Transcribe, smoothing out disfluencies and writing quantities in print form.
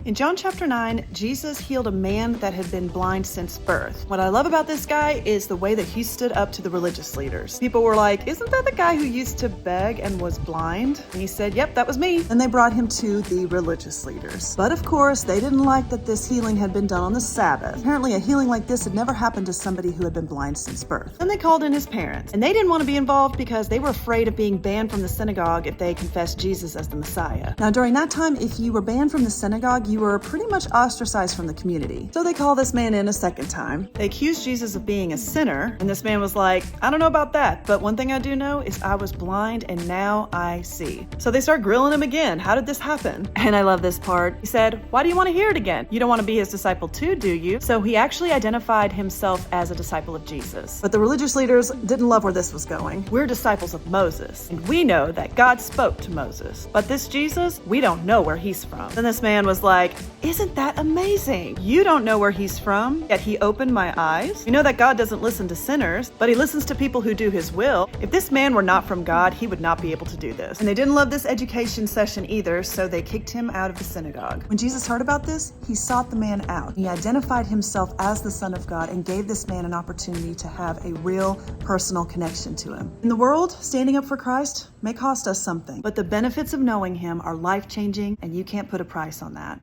In John chapter 9, Jesus healed a man that had been blind since birth. What I love about this guy is the way that he stood up to the religious leaders. People were like, isn't that the guy who used to beg and was blind? And he said, yep, that was me. And they brought him to the religious leaders. But of course, they didn't like that this healing had been done on the Sabbath. Apparently, a healing like this had never happened to somebody who had been blind since birth. Then they called in his parents, and they didn't want to be involved because they were afraid of being banned from the synagogue if they confessed Jesus as the Messiah. Now, during that time, if you were banned from the synagogue, you were pretty much ostracized from the community. So they called this man in a second time. They accused Jesus of being a sinner, and this man was like, I don't know about that, but one thing I do know is I was blind and now I see. So they start grilling him again. How did this happen? And I love this part. He said, why do you want to hear it again? You don't want to be his disciple too, do you? So he actually identified himself as a disciple of Jesus. But the religious leaders didn't love where this was going. We're disciples of Moses, and we know that God spoke to Moses. But this Jesus, we don't know where he's from. Then this man was like, isn't that amazing? You don't know where he's from, yet he opened my eyes. We know that God doesn't listen to sinners, but he listens to people who do his will. If this man were not from God, he would not be able to do this. And they didn't love this education session either, so they kicked him out of the synagogue. When Jesus heard about this, he sought the man out. He identified himself as the Son of God and gave this man an opportunity to have a real personal connection to him. In the world, standing up for Christ may cost us something, but the benefits of knowing him are life-changing, and you can't put a price on that.